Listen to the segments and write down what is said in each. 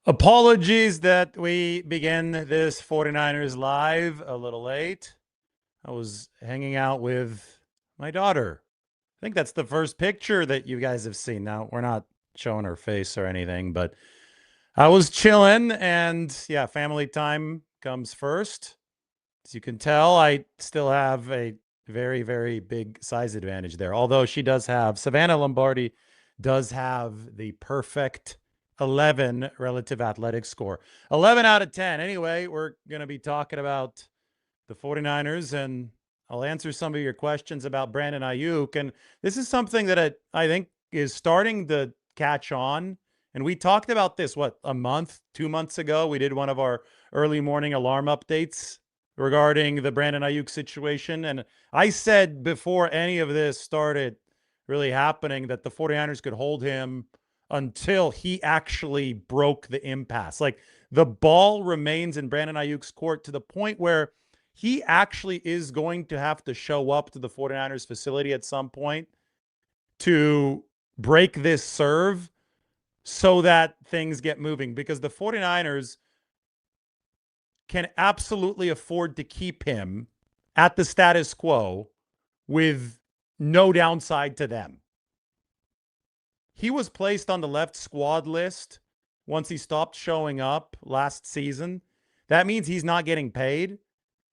Apologies that we begin this 49ers live a little late. I was hanging out with my daughter. I think that's the first picture that you guys have seen. Now, we're not showing her face or anything, but I was chilling, and yeah, family time comes first. As you can tell, I still have a very, very big size advantage there. Although Savannah Lombardi does have the perfect 11 relative athletic score. 11 out of 10. Anyway, we're going to be talking about the 49ers, and I'll answer some of your questions about Brandon Aiyuk. And this is something that I think is starting to catch on. And we talked about this, a month, 2 months ago? We did one of our early morning alarm updates regarding the Brandon Aiyuk situation. And I said before any of this started really happening that the 49ers could hold him until he actually broke the impasse. Like, the ball remains in Brandon Aiyuk's court to the point where he actually is going to have to show up to the 49ers facility at some point to break this serve so that things get moving, because the 49ers can absolutely afford to keep him at the status quo with no downside to them. He was placed on the left squad list once he stopped showing up last season. That means he's not getting paid.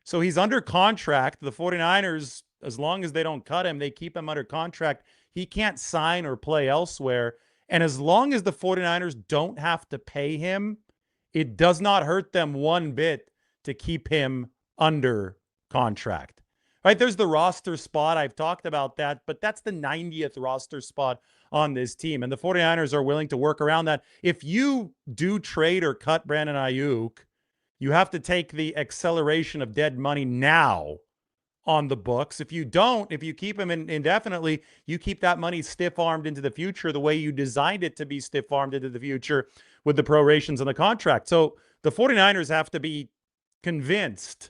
So he's under contract. The 49ers, as long as they don't cut him, they keep him under contract. He can't sign or play elsewhere. And as long as the 49ers don't have to pay him, it does not hurt them one bit to keep him under contract. Right? There's the roster spot. I've talked about that, but that's the 90th roster spot on this team. And the 49ers are willing to work around that. If you do trade or cut Brandon Aiyuk, you have to take the acceleration of dead money now on the books. If you don't, if you keep him indefinitely, you keep that money stiff-armed into the future the way you designed it to be stiff-armed into the future with the prorations and the contract. So the 49ers have to be convinced.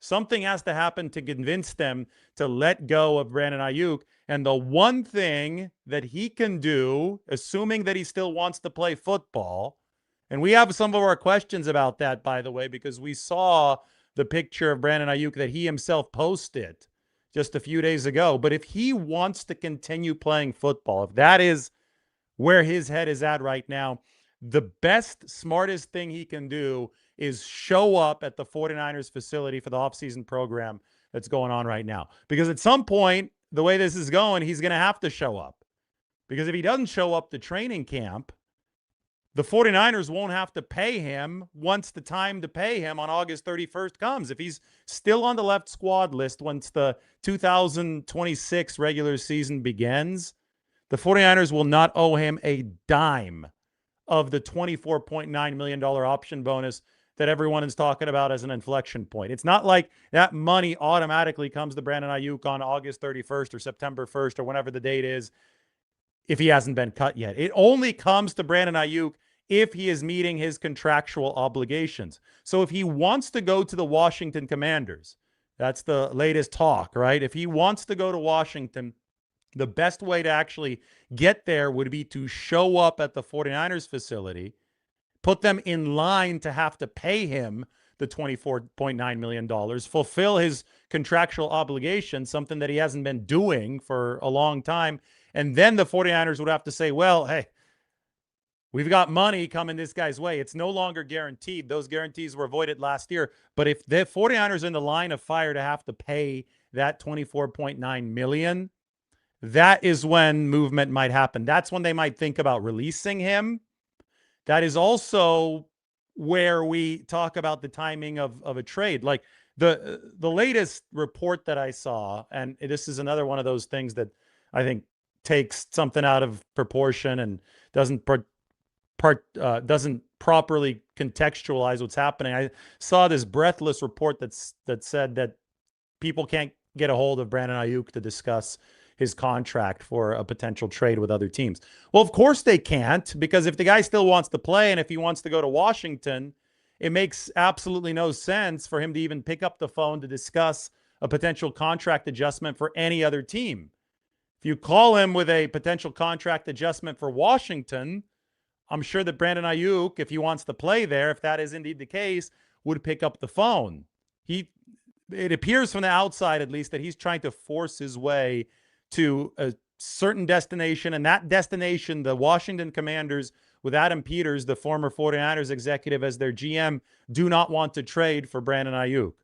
Something has to happen to convince them to let go of Brandon Aiyuk. And the one thing that he can do, assuming that he still wants to play football, and we have some of our questions about that, by the way, because we saw the picture of Brandon Aiyuk that he himself posted just a few days ago. But if he wants to continue playing football, if that is where his head is at right now, the best, smartest thing he can do is show up at the 49ers facility for the offseason program that's going on right now. Because at some point, the way this is going, he's going to have to show up. Because if he doesn't show up to training camp, the 49ers won't have to pay him once the time to pay him on August 31st comes. If he's still on the left squad list once the 2026 regular season begins, the 49ers will not owe him a dime of the $24.9 million option bonus that everyone is talking about as an inflection point. It's not like that money automatically comes to Brandon Aiyuk on August 31st or September 1st or whenever the date is if he hasn't been cut yet. It only comes to Brandon Aiyuk if he is meeting his contractual obligations. So if he wants to go to the Washington Commanders, that's the latest talk, right? If he wants to go to Washington, the best way to actually get there would be to show up at the 49ers facility, put them in line to have to pay him the $24.9 million, fulfill his contractual obligation, something that he hasn't been doing for a long time. And then the 49ers would have to say, well, hey, we've got money coming this guy's way. It's no longer guaranteed. Those guarantees were voided last year. But if the 49ers are in the line of fire to have to pay that $24.9 million, that is when movement might happen. That's when they might think about releasing him. That is also where we talk about the timing of a trade. Like the latest report that I saw, and this is another one of those things that I think takes something out of proportion and doesn't properly contextualize what's happening. I saw this breathless report that said that people can't get a hold of Brandon Aiyuk to discuss his contract for a potential trade with other teams. Well, of course they can't, because if the guy still wants to play and if he wants to go to Washington, it makes absolutely no sense for him to even pick up the phone to discuss a potential contract adjustment for any other team. If you call him with a potential contract adjustment for Washington, I'm sure that Brandon Aiyuk, if he wants to play there, if that is indeed the case, would pick up the phone. It appears from the outside, at least, that he's trying to force his way to a certain destination. And that destination, the Washington Commanders, with Adam Peters, the former 49ers executive, as their GM, do not want to trade for Brandon Aiyuk.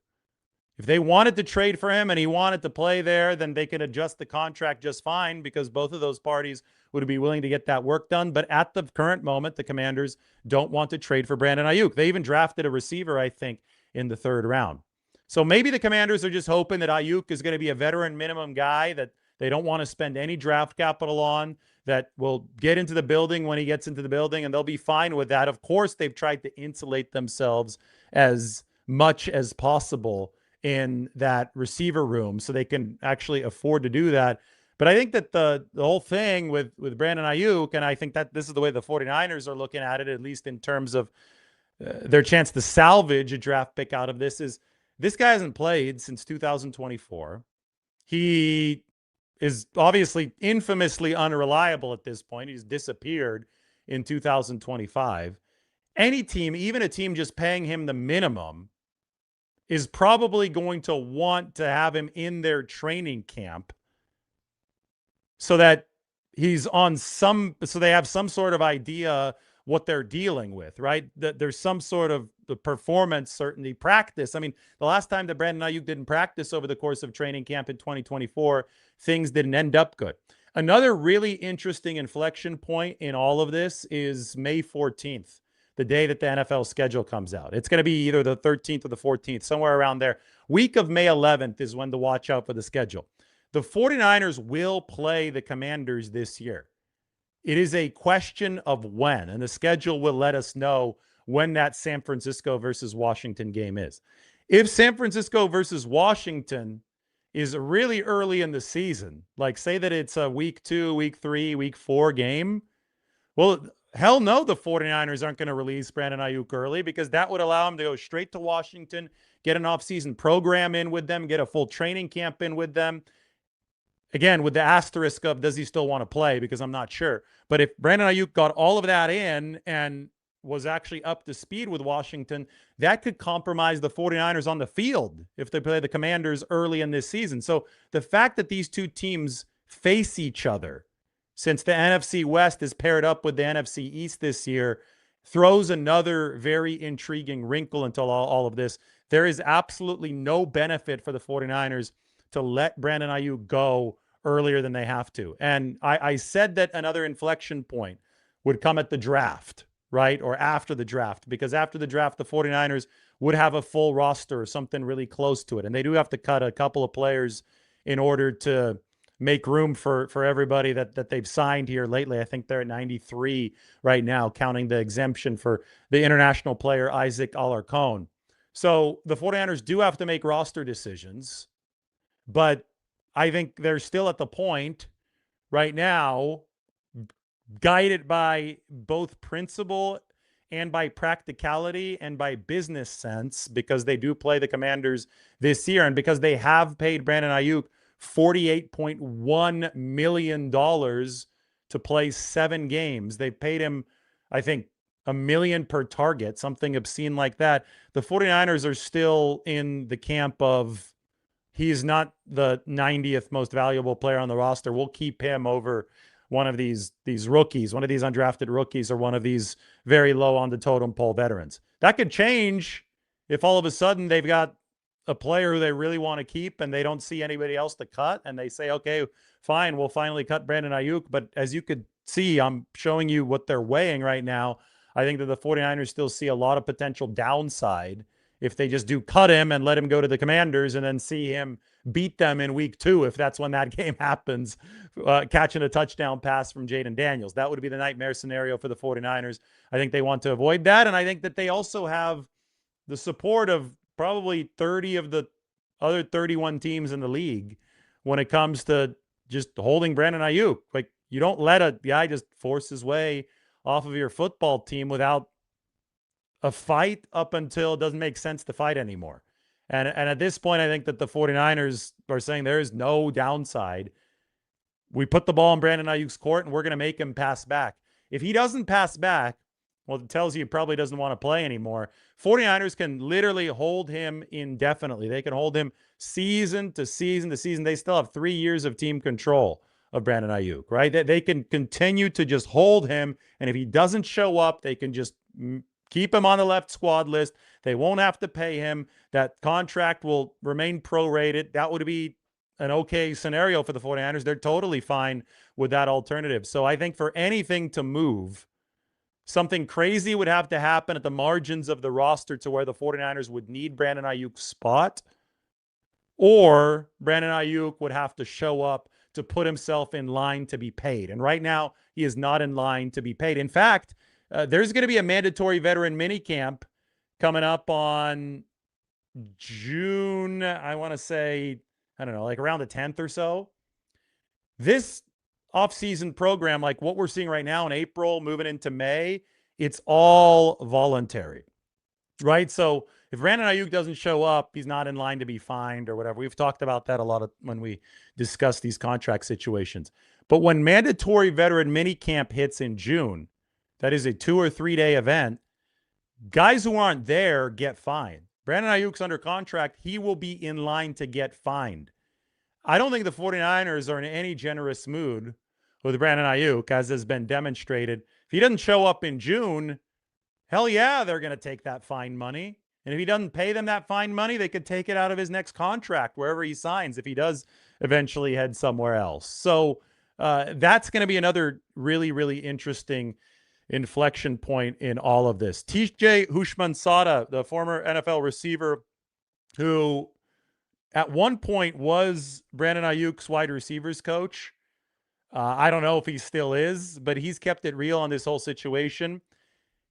If they wanted to trade for him and he wanted to play there, then they could adjust the contract just fine, because both of those parties would be willing to get that work done. But at the current moment, the Commanders don't want to trade for Brandon Aiyuk. They even drafted a receiver, I think, in the 3rd round. So maybe the Commanders are just hoping that Aiyuk is going to be a veteran minimum guy that they don't want to spend any draft capital on, that will get into the building when he gets into the building, and they'll be fine with that. Of course, they've tried to insulate themselves as much as possible in that receiver room so they can actually afford to do that. But I think that the whole thing with Brandon Aiyuk, and I think that this is the way the 49ers are looking at it, at least in terms of their chance to salvage a draft pick out of this guy hasn't played since 2024. He is obviously infamously unreliable at this point. He's disappeared in 2025. Any team, even a team just paying him the minimum, is probably going to want to have him in their training camp so that he's on so they have some sort of idea what they're dealing with, right? That there's some sort of the performance certainty practice. I mean, the last time that Brandon Aiyuk didn't practice over the course of training camp in 2024, things didn't end up good. Another really interesting inflection point in all of this is May 14th, the day that the NFL schedule comes out. It's going to be either the 13th or the 14th, somewhere around there. Week of May 11th is when to watch out for the schedule. The 49ers will play the Commanders this year. It is a question of when, and the schedule will let us know when that San Francisco versus Washington game is. If San Francisco versus Washington is really early in the season, like say that it's a week 2, week 3, week 4 game, well, hell no, the 49ers aren't going to release Brandon Aiyuk early, because that would allow him to go straight to Washington, get an offseason program in with them, get a full training camp in with them. Again, with the asterisk of does he still want to play, because I'm not sure. But if Brandon Aiyuk got all of that in and was actually up to speed with Washington, that could compromise the 49ers on the field if they play the Commanders early in this season. So the fact that these two teams face each other, since the NFC West is paired up with the NFC East this year, throws another very intriguing wrinkle into all of this. There is absolutely no benefit for the 49ers to let Brandon Aiyuk go earlier than they have to. And I said that another inflection point would come at the draft, right? Or after the draft, because after the draft, the 49ers would have a full roster or something really close to it. And they do have to cut a couple of players in order to make room for everybody that they've signed here lately. I think they're at 93 right now, counting the exemption for the international player Isaac Alarcon. So the 49ers do have to make roster decisions, but I think they're still at the point right now, guided by both principle and by practicality and by business sense, because they do play the Commanders this year, and because they have paid Brandon Aiyuk $48.1 million to play 7 games. They paid him, I think, $1 million per target, something obscene like that. The 49ers are still in the camp of, he's not the 90th most valuable player on the roster. We'll keep him over one of these rookies, one of these undrafted rookies, or one of these very low on the totem pole veterans. That could change if all of a sudden they've got a player who they really want to keep and they don't see anybody else to cut, and they say, okay, fine, we'll finally cut Brandon Aiyuk. But as you could see, I'm showing you what they're weighing right now. I think that the 49ers still see a lot of potential downside if they just do cut him and let him go to the Commanders and then see him beat them in week 2, if that's when that game happens, catching a touchdown pass from Jaden Daniels. That would be the nightmare scenario for the 49ers. I think they want to avoid that. And I think that they also have the support of probably 30 of the other 31 teams in the league when it comes to just holding Brandon Aiyuk. Like, you don't let a guy just force his way off of your football team without a fight up until it doesn't make sense to fight anymore. And at this point, I think that the 49ers are saying there is no downside. We put the ball in Brandon Aiyuk's court and we're going to make him pass back. If he doesn't pass back, well, it tells you he probably doesn't want to play anymore. 49ers can literally hold him indefinitely. They can hold him season to season to season. They still have 3 years of team control of Brandon Aiyuk, right? They can continue to just hold him. And if he doesn't show up, they can just keep him on the left squad list. They won't have to pay him. That contract will remain prorated. That would be an okay scenario for the 49ers. They're totally fine with that alternative. So I think for anything to move, something crazy would have to happen at the margins of the roster to where the 49ers would need Brandon Aiyuk's spot, or Brandon Aiyuk would have to show up to put himself in line to be paid. And right now, he is not in line to be paid. In fact, there's going to be a mandatory veteran minicamp coming up on June, I want to say, I don't know, like around the 10th or so. This offseason program, like what we're seeing right now in April, moving into May, it's all voluntary, right? So if Brandon Aiyuk doesn't show up, he's not in line to be fined or whatever. We've talked about that a lot when we discuss these contract situations. But when mandatory veteran minicamp hits in June, that is a 2 or 3 day event, guys who aren't there get fined. Brandon Aiyuk's under contract. He will be in line to get fined. I don't think the 49ers are in any generous mood with Brandon Aiyuk, as has been demonstrated. If he doesn't show up in June, hell yeah, they're going to take that fine money. And if he doesn't pay them that fine money, they could take it out of his next contract, wherever he signs, if he does eventually head somewhere else. So that's going to be another really, really interesting inflection point in all of this. TJ Houshmandzadeh, the former NFL receiver who at one point was Brandon Aiyuk's wide receivers coach. I don't know if he still is, but he's kept it real on this whole situation.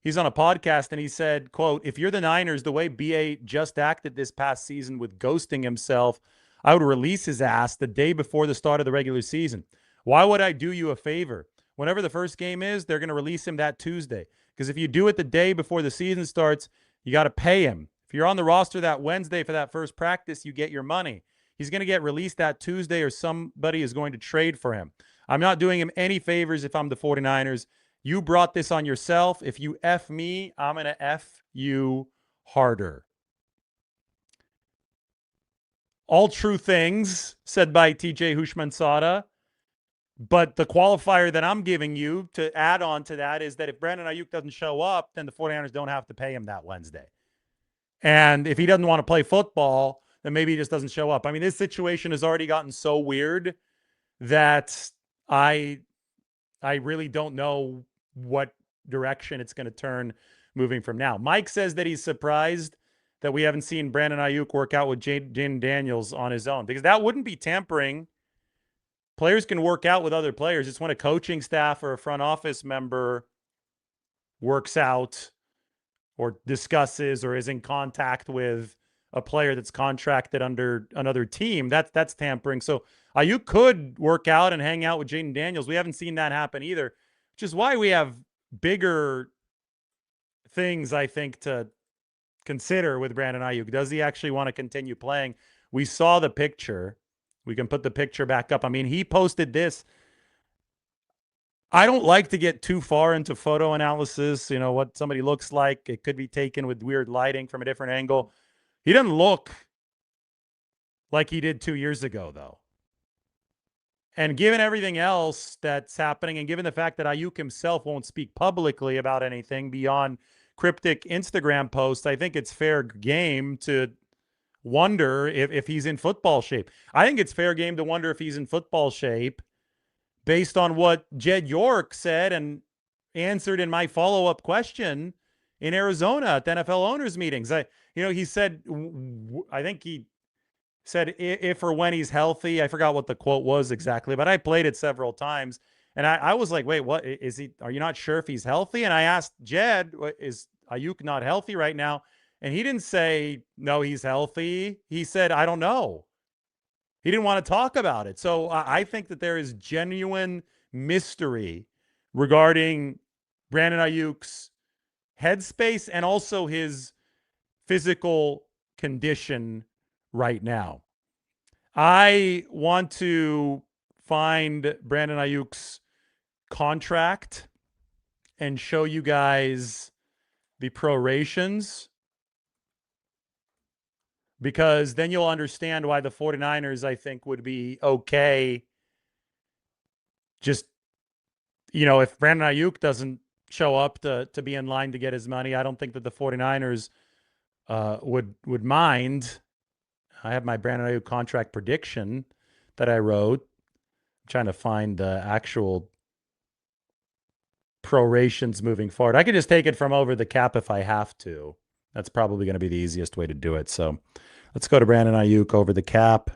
He's on a podcast and he said, quote, "If you're the Niners, the way BA just acted this past season with ghosting himself, I would release his ass the day before the start of the regular season. Why would I do you a favor? Whenever the first game is, they're going to release him that Tuesday. Because if you do it the day before the season starts, you got to pay him. If you're on the roster that Wednesday for that first practice, you get your money. He's going to get released that Tuesday or somebody is going to trade for him. I'm not doing him any favors if I'm the 49ers. You brought this on yourself. If you F me, I'm going to F you harder." All true things said by TJ Houshmandzadeh. But the qualifier that I'm giving you to add on to that is that if Brandon Aiyuk doesn't show up, then the 49ers don't have to pay him that Wednesday. And if he doesn't want to play football, then maybe he just doesn't show up. I mean, this situation has already gotten so weird that I really don't know what direction it's going to turn moving from now. Mike says that he's surprised that we haven't seen Brandon Aiyuk work out with Jaden Daniels on his own, because that wouldn't be tampering. Players can work out with other players. It's when a coaching staff or a front office member works out or discusses or is in contact with a player that's contracted under another team. That's tampering. So Aiyuk could work out and hang out with Jaden Daniels. We haven't seen that happen either, which is why we have bigger things, I think, to consider with Brandon Aiyuk. Does he actually want to continue playing? We saw the picture. We can put the picture back up. I mean, he posted this. I don't like to get too far into photo analysis, you know, what somebody looks like. It could be taken with weird lighting from a different angle. He doesn't look like he did 2 years ago, though. And given everything else that's happening, and given the fact that Aiyuk himself won't speak publicly about anything beyond cryptic Instagram posts, I think it's fair game to wonder if he's in football shape. I think it's fair game to wonder if he's in football shape based on what Jed York said and answered in my follow-up question in Arizona at the NFL owners meetings. He said, I think he said if or when he's healthy. I forgot what the quote was exactly, but I played it several times. And I was like, wait, what is he? Are you not sure if he's healthy? And I asked Jed, is Aiyuk not healthy right now? And he didn't say, no, he's healthy. He said, I don't know. He didn't want to talk about it. So I think that there is genuine mystery regarding Brandon Aiyuk's headspace and also his physical condition right now. I want to find Brandon Aiyuk's contract and show you guys the prorations, because then you'll understand why the 49ers, I think, would be okay. Just, if Brandon Aiyuk doesn't show up to be in line to get his money, I don't think that the 49ers would mind. I have my Brandon Aiyuk contract prediction that I wrote. I'm trying to find the actual prorations moving forward. I could just take it from over the cap if I have to. That's probably going to be the easiest way to do it. So let's go to Brandon Aiyuk over the cap,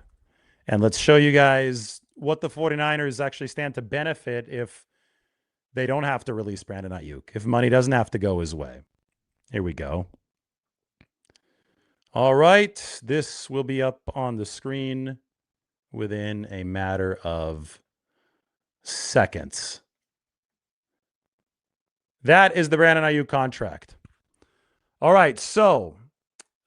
and let's show you guys what the 49ers actually stand to benefit if they don't have to release Brandon Aiyuk, if money doesn't have to go his way. Here we go. All right. This will be up on the screen within a matter of seconds. That is the Brandon Aiyuk contract. All right, so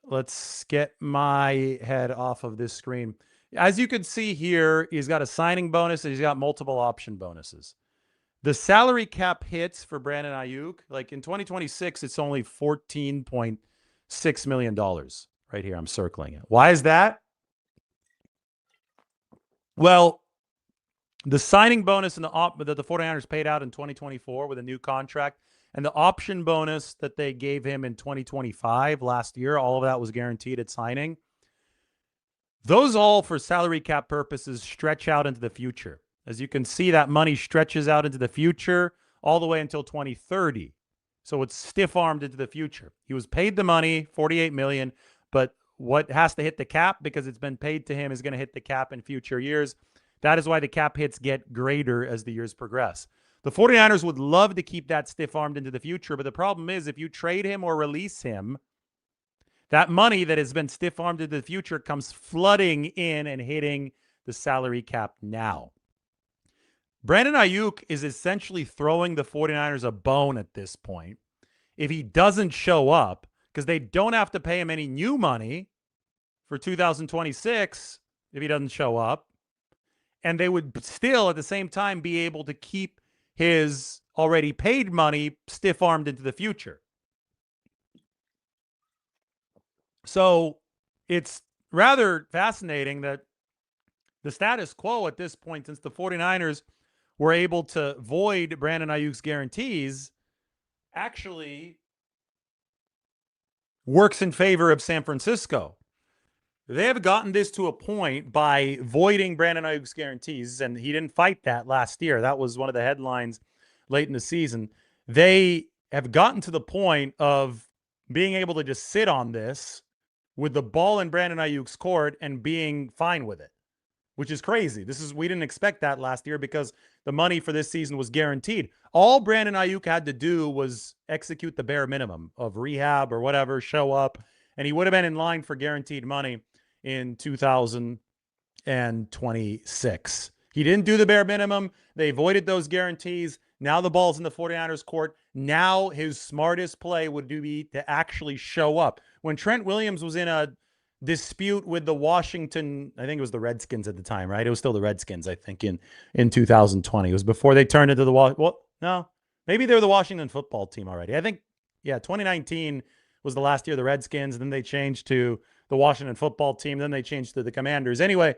let's get my head off of this screen. As you can see here, he's got a signing bonus and he's got multiple option bonuses. The salary cap hits for Brandon Aiyuk, like in 2026, it's only $14.6 million. Right here, I'm circling it. Why is that? Well, the signing bonus and that the 49ers paid out in 2024 with a new contract, and the option bonus that they gave him in 2025 last year, all of that was guaranteed at signing. Those all, for salary cap purposes, stretch out into the future. As you can see, that money stretches out into the future all the way until 2030. So it's stiff-armed into the future. He was paid the money, $48 million, but what has to hit the cap, because it's been paid to him, is going to hit the cap in future years. That is why the cap hits get greater as the years progress. The 49ers would love to keep that stiff-armed into the future, but the problem is if you trade him or release him, that money that has been stiff-armed into the future comes flooding in and hitting the salary cap now. Brandon Aiyuk is essentially throwing the 49ers a bone at this point. If he doesn't show up, because they don't have to pay him any new money for 2026 if he doesn't show up, and they would still at the same time be able to keep his already paid money stiff-armed into the future. So it's rather fascinating that the status quo at this point, since the 49ers were able to void Brandon Aiyuk's guarantees, actually works in favor of San Francisco. They have gotten this to a point by voiding Brandon Aiyuk's guarantees, and he didn't fight that last year. That was one of the headlines late in the season. They have gotten to the point of being able to just sit on this with the ball in Brandon Aiyuk's court and being fine with it, which is crazy. We didn't expect that last year because the money for this season was guaranteed. All Brandon Aiyuk had to do was execute the bare minimum of rehab or whatever, show up, and he would have been in line for guaranteed money in 2026. He didn't do the bare minimum. They voided those guarantees. Now the ball's in the 49ers court. Now his smartest play would be to actually show up. When Trent Williams was in a dispute with the Washington, I think it was the Redskins at the time, right? It was still the Redskins, I think, in 2020. It was before they turned into no, maybe they were the Washington football team already. I think, 2019 was the last year of the Redskins. Then they changed to the Washington football team. Then they changed to the Commanders. Anyway,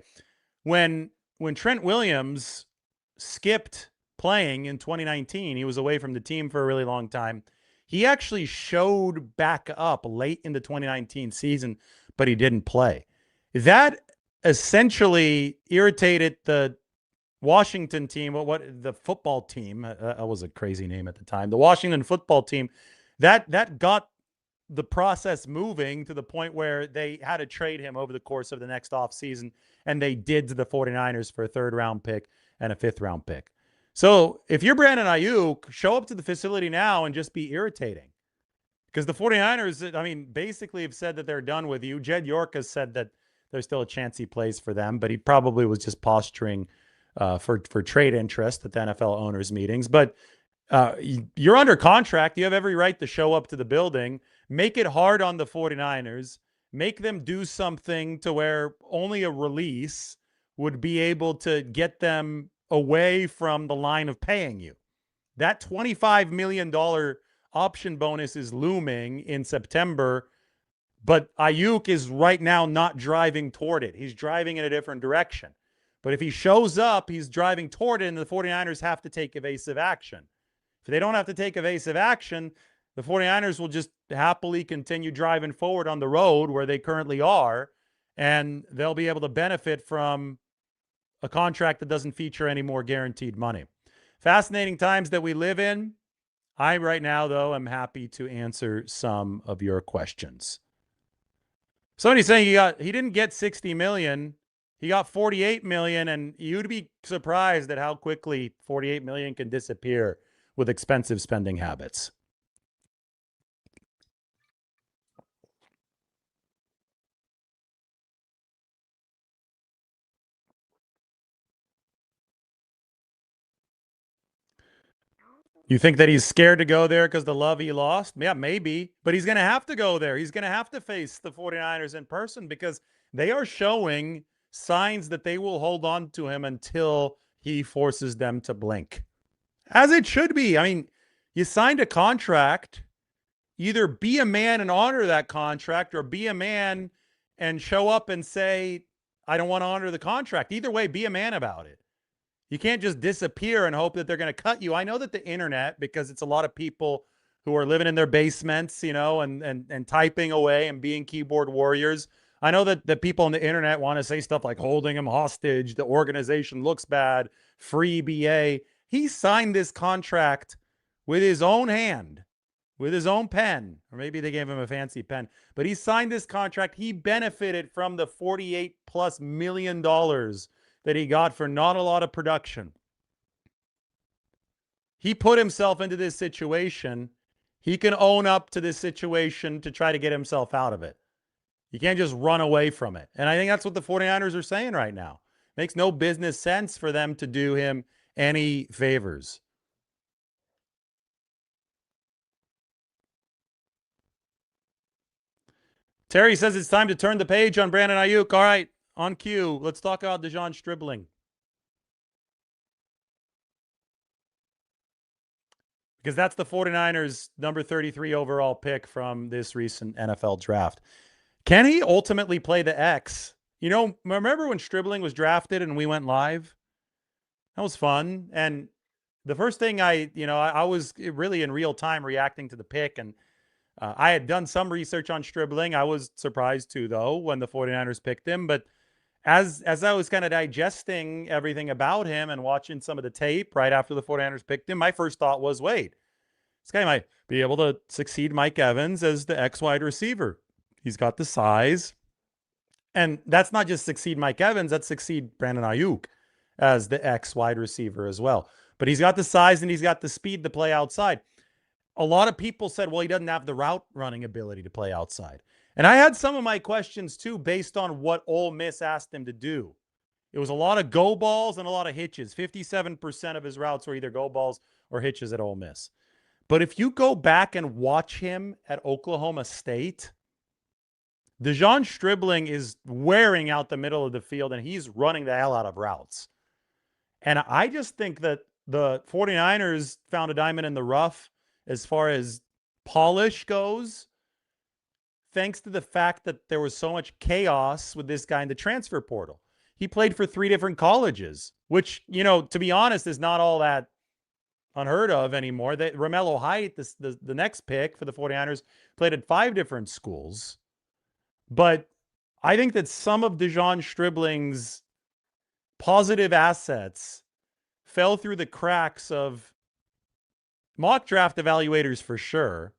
when Trent Williams skipped playing in 2019, he was away from the team for a really long time. He actually showed back up late in the 2019 season, but he didn't play. That essentially irritated the Washington team. The football team, that was a crazy name at the time. The Washington football team, that got the process moving to the point where they had to trade him over the course of the next offseason, and they did to the 49ers for a third-round pick and a fifth-round pick. So if you're Brandon Aiyuk, show up to the facility now and just be irritating. Because the 49ers, basically have said that they're done with you. Jed York has said that there's still a chance he plays for them, but he probably was just posturing for trade interest at the NFL owners' meetings. But you're under contract. You have every right to show up to the building. Make it hard on the 49ers. Make them do something to where only a release would be able to get them away from the line of paying you. That $25 million option bonus is looming in September, but Aiyuk is right now not driving toward it. He's driving in a different direction. But if he shows up, he's driving toward it, and the 49ers have to take evasive action. If they don't have to take evasive action, the 49ers will just happily continue driving forward on the road where they currently are, and they'll be able to benefit from a contract that doesn't feature any more guaranteed money. Fascinating times that we live in. I right now, though, am happy to answer some of your questions. Somebody's saying he didn't get 60 million. He got 48 million, and you'd be surprised at how quickly 48 million can disappear with expensive spending habits. You think that he's scared to go there because the love he lost? Yeah, maybe. But he's going to have to go there. He's going to have to face the 49ers in person because they are showing signs that they will hold on to him until he forces them to blink. As it should be. I mean, you signed a contract. Either be a man and honor that contract, or be a man and show up and say, I don't want to honor the contract. Either way, be a man about it. You can't just disappear and hope that they're going to cut you. I know that the internet, because it's a lot of people who are living in their basements, you know, and typing away and being keyboard warriors. I know that the people on the internet want to say stuff like holding him hostage, the organization looks bad, free BA. He signed this contract with his own hand, with his own pen, or maybe they gave him a fancy pen, but he signed this contract. He benefited from the $48+ million that he got for not a lot of production. He put himself into this situation. He can own up to this situation to try to get himself out of it. You can't just run away from it. And I think that's what the 49ers are saying right now. Makes no business sense for them to do him any favors. Terry says it's time to turn the page on Brandon Aiyuk. All right, on cue. Let's talk about De'Zhaun Stribling. Because that's the 49ers' number 33 overall pick from this recent NFL draft. Can he ultimately play the X? You know, remember when Stribling was drafted and we went live? That was fun. And the first thing I was really in real time reacting to the pick, and I had done some research on Stribling. I was surprised too, though, when the 49ers picked him. But as I was kind of digesting everything about him and watching some of the tape right after the 49ers picked him, my first thought was, wait, this guy might be able to succeed Mike Evans as the X wide receiver. He's got the size. And that's not just succeed Mike Evans, that's succeed Brandon Aiyuk as the X wide receiver as well. But he's got the size and he's got the speed to play outside. A lot of people said, well, he doesn't have the route running ability to play outside. And I had some of my questions too based on what Ole Miss asked him to do. It was a lot of go balls and a lot of hitches. 57% of his routes were either go balls or hitches at Ole Miss. But if you go back and watch him at Oklahoma State, De'Zhaun Stribling is wearing out the middle of the field and he's running the hell out of routes. And I just think that the 49ers found a diamond in the rough as far as polish goes, thanks to the fact that there was so much chaos with this guy in the transfer portal. He played for 3 different colleges, which, you know, to be honest, is not all that unheard of anymore. That Romelo Height, the next pick for the 49ers, played at 5 different schools. But I think that some of De'Zhaun Stribling's positive assets fell through the cracks of mock draft evaluators for sure.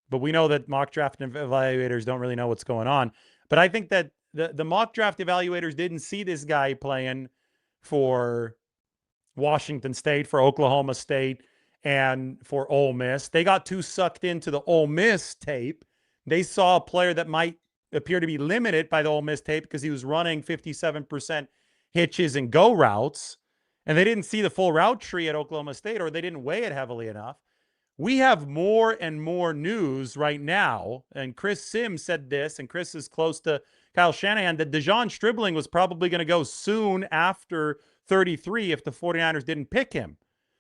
But we know that mock draft evaluators don't really know what's going on. But I think that the mock draft evaluators didn't see this guy playing for Washington State, for Oklahoma State, and for Ole Miss. They got too sucked into the Ole Miss tape. They saw a player that might appear to be limited by the Ole Miss tape because he was running 57% hitches and go routes, and they didn't see the full route tree at Oklahoma State, or they didn't weigh it heavily enough. We have more and more news right now, and Chris Sims said this, and Chris is close to Kyle Shanahan, that De'Zhaun Stribling was probably going to go soon after 33 if the 49ers didn't pick him.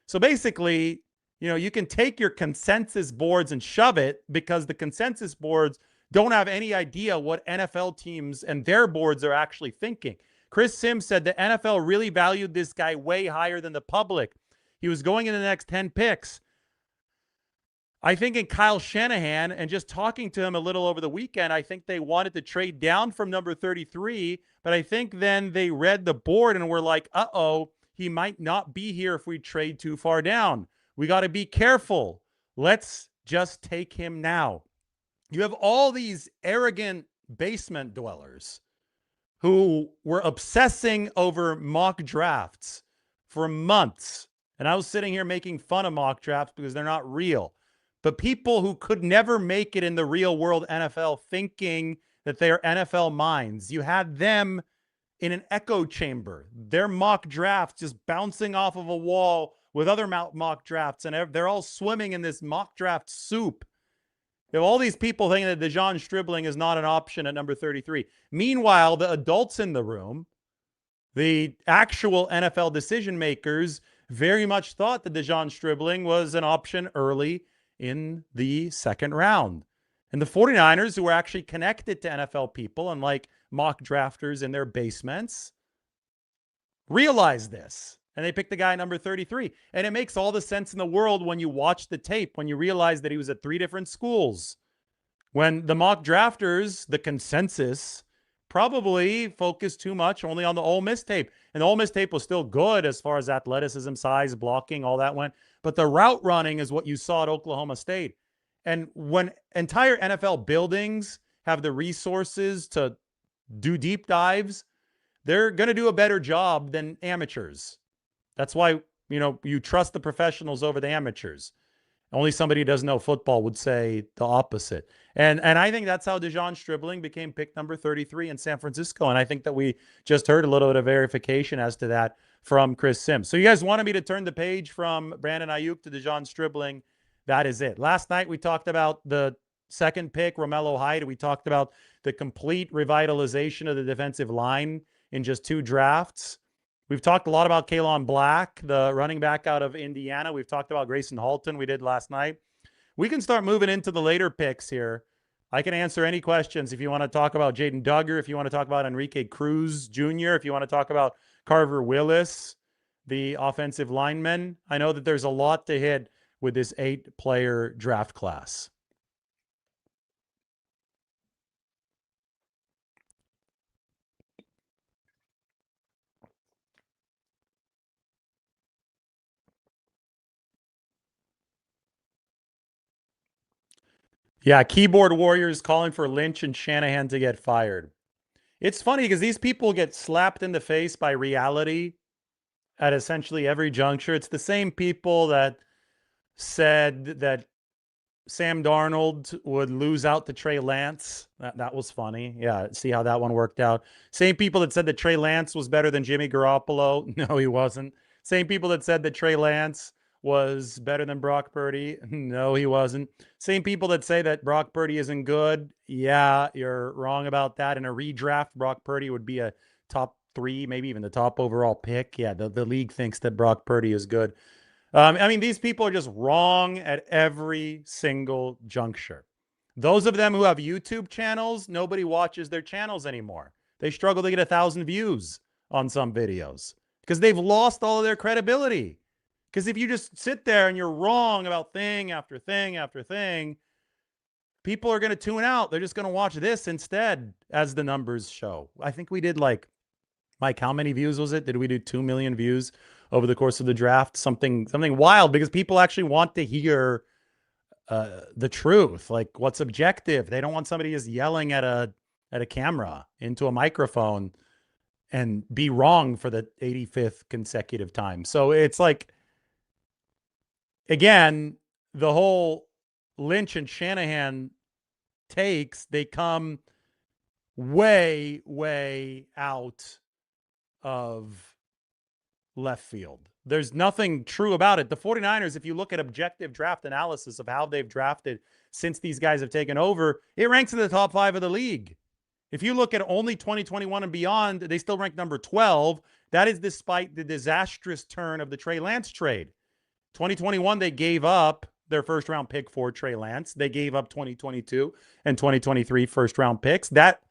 So basically, You can take your consensus boards and shove it, because the consensus boards don't have any idea what NFL teams and their boards are actually thinking. Chris Sims said the NFL really valued this guy way higher than the public. He was going in the next 10 picks. I think in Kyle Shanahan, and just talking to him a little over the weekend, I think they wanted to trade down from number 33, but I think then they read the board and were like, uh-oh, he might not be here if we trade too far down. We got to be careful. Let's just take him now. You have all these arrogant basement dwellers who were obsessing over mock drafts for months. And I was sitting here making fun of mock drafts because they're not real. But people who could never make it in the real world NFL, thinking that they are NFL minds, you had them in an echo chamber. Their mock drafts just bouncing off of a wall with other mock drafts, and they're all swimming in this mock draft soup. You have all these people thinking that De'Zhaun Stribling is not an option at number 33. Meanwhile, the adults in the room, the actual NFL decision makers, very much thought that De'Zhaun Stribling was an option early in the second round. And the 49ers, who were actually connected to NFL people, unlike mock drafters in their basements, realized this. And they picked the guy number 33. And it makes all the sense in the world when you watch the tape, when you realize that he was at 3 different schools. When the mock drafters, the consensus, probably focused too much only on the Ole Miss tape. And the Ole Miss tape was still good as far as athleticism, size, blocking, all that went. But the route running is what you saw at Oklahoma State. And when entire NFL buildings have the resources to do deep dives, they're going to do a better job than amateurs. That's why, you trust the professionals over the amateurs. Only somebody who doesn't know football would say the opposite. And I think that's how De'Zhaun Stribling became pick number 33 in San Francisco. And I think that we just heard a little bit of verification as to that from Chris Sims. So you guys wanted me to turn the page from Brandon Aiyuk to De'Zhaun Stribling. That is it. Last night we talked about the second pick, Romelo Hyde. We talked about the complete revitalization of the defensive line in just 2 drafts. We've talked a lot about Kalon Black, the running back out of Indiana. We've talked about Grayson Halton. We did last night. We can start moving into the later picks here. I can answer any questions. If you want to talk about Jaden Duggar, if you want to talk about Enrique Cruz Jr., if you want to talk about Carver Willis, the offensive lineman. I know that there's a lot to hit with this 8-player draft class. Yeah, keyboard warriors calling for Lynch and Shanahan to get fired. It's funny because these people get slapped in the face by reality at essentially every juncture. It's the same people that said that Sam Darnold would lose out to Trey Lance. That was funny. Yeah, see how that one worked out. Same people that said that Trey Lance was better than Jimmy Garoppolo. No, he wasn't. Same people that said that Trey Lance was better than Brock Purdy. No, he wasn't. Same people that say that Brock Purdy isn't good. Yeah, you're wrong about that. In a redraft, Brock Purdy would be a top 3, maybe even the top overall pick. Yeah, the league thinks that Brock Purdy is good. These people are just wrong at every single juncture. Those of them who have YouTube channels, nobody watches their channels anymore. They struggle to get 1,000 views on some videos because they've lost all of their credibility. Because if you just sit there and you're wrong about thing after thing after thing, people are going to tune out. They're just going to watch this instead, as the numbers show. I think we did Mike, how many views was it? Did we do 2 million views over the course of the draft? Something wild, because people actually want to hear the truth, like what's objective. They don't want somebody just yelling at a camera into a microphone and be wrong for the 85th consecutive time. So it's like, again, the whole Lynch and Shanahan takes, they come way, way out of left field. There's nothing true about it. The 49ers, if you look at objective draft analysis of how they've drafted since these guys have taken over, it ranks in the top 5 of the league. If you look at only 2021 and beyond, they still rank number 12. That is despite the disastrous turn of the Trey Lance trade. 2021, they gave up their first round pick for Trey Lance. They gave up 2022 and 2023 first round picks. That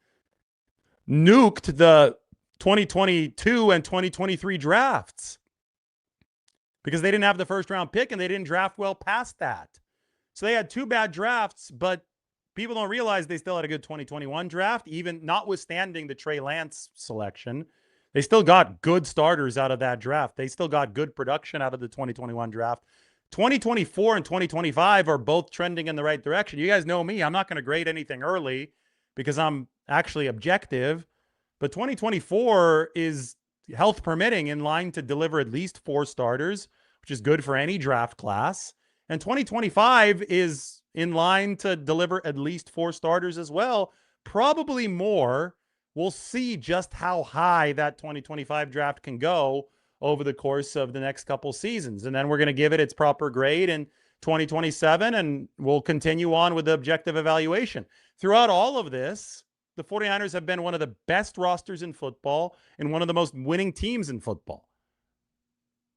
nuked the 2022 and 2023 drafts because they didn't have the first round pick and they didn't draft well past that. So they had two bad drafts, but people don't realize they still had a good 2021 draft, even notwithstanding the Trey Lance selection. They still got good starters out of that draft. They still got good production out of the 2021 draft. 2024 and 2025 are both trending in the right direction. You guys know me. I'm not going to grade anything early because I'm actually objective. But 2024 is, health permitting, in line to deliver at least 4 starters, which is good for any draft class. And 2025 is in line to deliver at least 4 starters as well, probably more. We'll see just how high that 2025 draft can go over the course of the next couple seasons. And then we're going to give it its proper grade in 2027, and we'll continue on with the objective evaluation. Throughout all of this, the 49ers have been one of the best rosters in football and one of the most winning teams in football.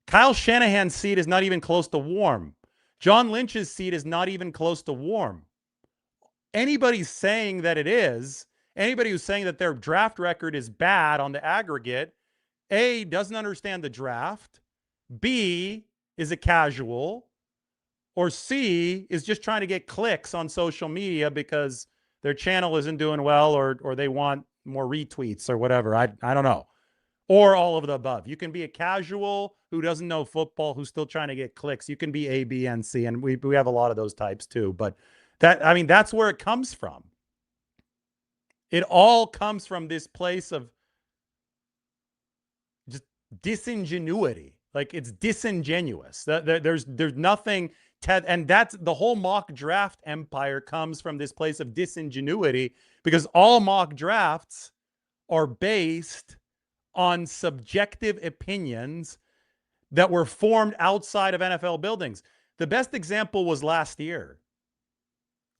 Kyle Shanahan's seat is not even close to warm. John Lynch's seat is not even close to warm. Anybody saying that it is, anybody who's saying that their draft record is bad on the aggregate, A, doesn't understand the draft, B, is a casual, or C, is just trying to get clicks on social media because their channel isn't doing well, or they want more retweets or whatever. I don't know. Or all of the above. You can be a casual who doesn't know football, who's still trying to get clicks. You can be A, B, and C, and we have a lot of those types too. But that's where it comes from. It all comes from this place of just disingenuity. Like, it's disingenuous. There's nothing, and that's the whole mock draft empire comes from this place of disingenuity, because all mock drafts are based on subjective opinions that were formed outside of NFL buildings. The best example was last year.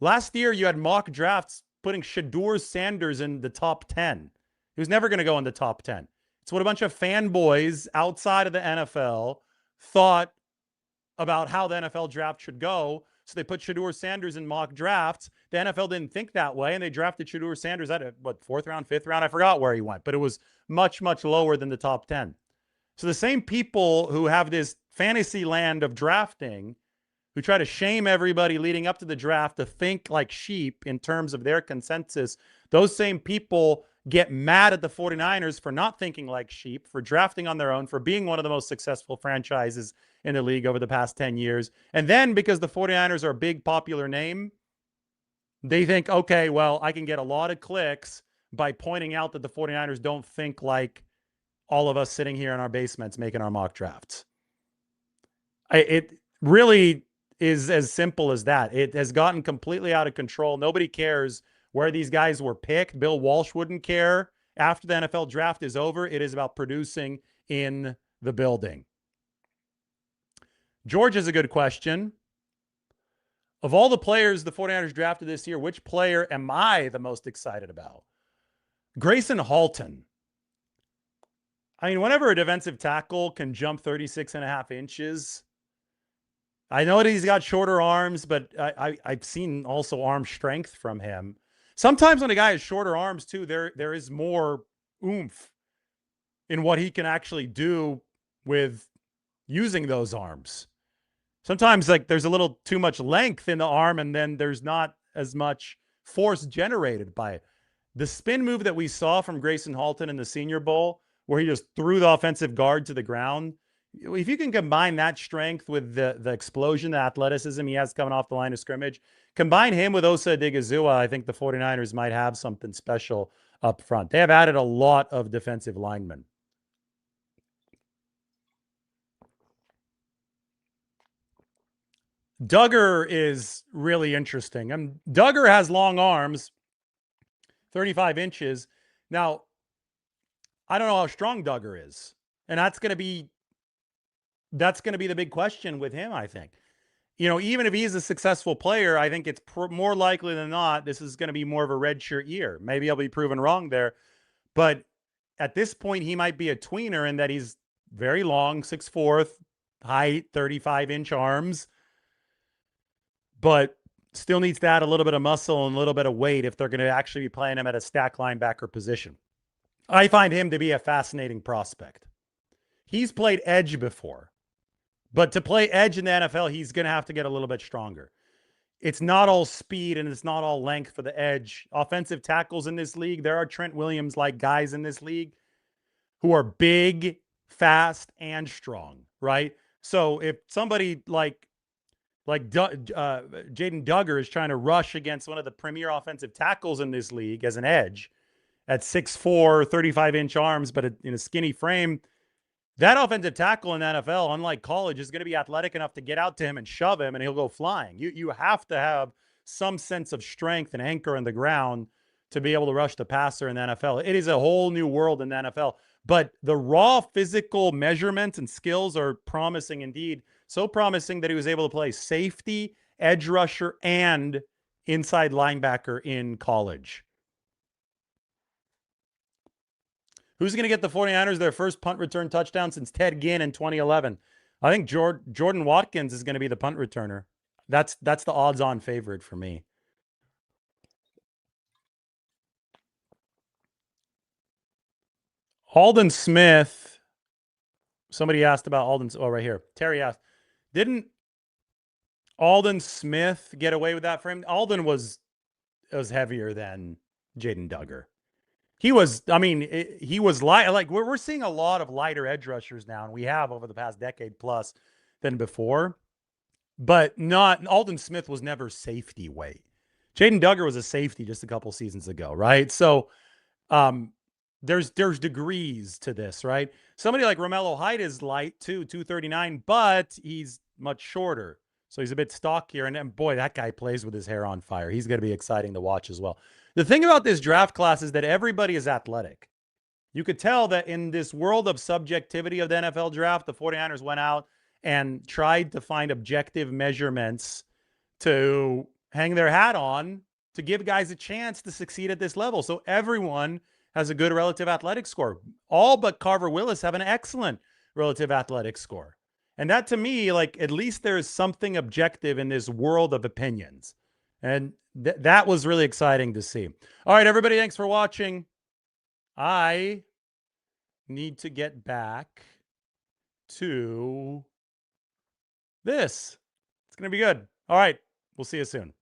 Last year, you had mock drafts putting Shedeur Sanders in the top 10. He was never going to go in the top 10. It's what a bunch of fanboys outside of the NFL thought about how the NFL draft should go. So they put Shedeur Sanders in mock drafts. The NFL didn't think that way, and they drafted Shedeur Sanders at fourth round, fifth round? I forgot where he went, but it was much, much lower than the top 10. So the same people who have this fantasy land of drafting, who try to shame everybody leading up to the draft to think like sheep in terms of their consensus, those same people get mad at the 49ers for not thinking like sheep, for drafting on their own, for being one of the most successful franchises in the league over the past 10 years. And then because the 49ers are a big popular name, they think, okay, well, I can get a lot of clicks by pointing out that the 49ers don't think like all of us sitting here in our basements making our mock drafts. It really is as simple as that. It has gotten completely out of control. Nobody cares where these guys were picked. Bill Walsh wouldn't care. After the NFL draft is over, it is about producing in the building. George has a good question. Of all the players the 49ers drafted this year, which player am I the most excited about? Grayson Halton. I mean, whenever a defensive tackle can jump 36.5 inches, I know that he's got shorter arms, but I've seen also arm strength from him. Sometimes when a guy has shorter arms too, there is more oomph in what he can actually do with using those arms. Sometimes like there's a little too much length in the arm, and then there's not as much force generated by it. The spin move that we saw from Grayson Halton in the Senior Bowl, where he just threw the offensive guard to the ground, if you can combine that strength with the explosion, the athleticism he has coming off the line of scrimmage, combine him with Osa Odighizuwa, I think the 49ers might have something special up front. They have added a lot of defensive linemen. Duggar is really interesting. Duggar has long arms, 35 inches. Now, I don't know how strong Duggar is. And that's going to be the big question with him, I think. You know, even if he's a successful player, I think it's more likely than not this is going to be more of a redshirt year. Maybe I'll be proven wrong there. But at this point, he might be a tweener in that he's very long, 6'4", height, 35-inch arms, but still needs to add a little bit of muscle and a little bit of weight if they're going to actually be playing him at a stack linebacker position. I find him to be a fascinating prospect. He's played edge before, but to play edge in the NFL, he's going to have to get a little bit stronger. It's not all speed and it's not all length for the edge. Offensive tackles in this league, there are Trent Williams like guys in this league who are big, fast, and strong, right? So if somebody like Jaden Duggar is trying to rush against one of the premier offensive tackles in this league as an edge at 6'4", 35-inch arms, but in a skinny frame, that offensive tackle in the NFL, unlike college, is going to be athletic enough to get out to him and shove him, and he'll go flying. You have to have some sense of strength and anchor in the ground to be able to rush the passer in the NFL. It is a whole new world in the NFL. But the raw physical measurements and skills are promising indeed. So promising that he was able to play safety, edge rusher, and inside linebacker in college. Who's going to get the 49ers their first punt return touchdown since Ted Ginn in 2011? I think Jordan Watkins is going to be the punt returner. That's the odds-on favorite for me. Aldon Smith. Somebody asked about Aldon. Oh, right here. Terry asked, didn't Aldon Smith get away with that frame? Aldon was heavier than Jaden Duggar. He was, I mean, he was light. Like we're seeing a lot of lighter edge rushers now, and we have over the past decade plus than before. But Aldon Smith was never safety weight. Jaden Duggar was a safety just a couple seasons ago, right? So there's degrees to this, right? Somebody like Romelo height is light too, 239, but he's much shorter. So he's a bit stockier. And boy, that guy plays with his hair on fire. He's going to be exciting to watch as well. The thing about this draft class is that everybody is athletic. You could tell that in this world of subjectivity of the NFL draft, the 49ers went out and tried to find objective measurements to hang their hat on to give guys a chance to succeed at this level. So everyone has a good relative athletic score. All but Carver Willis have an excellent relative athletic score. And that to me, like, at least there is something objective in this world of opinions. And that was really exciting to see. All right, everybody, thanks for watching. I need to get back to this. It's going to be good. All right, we'll see you soon.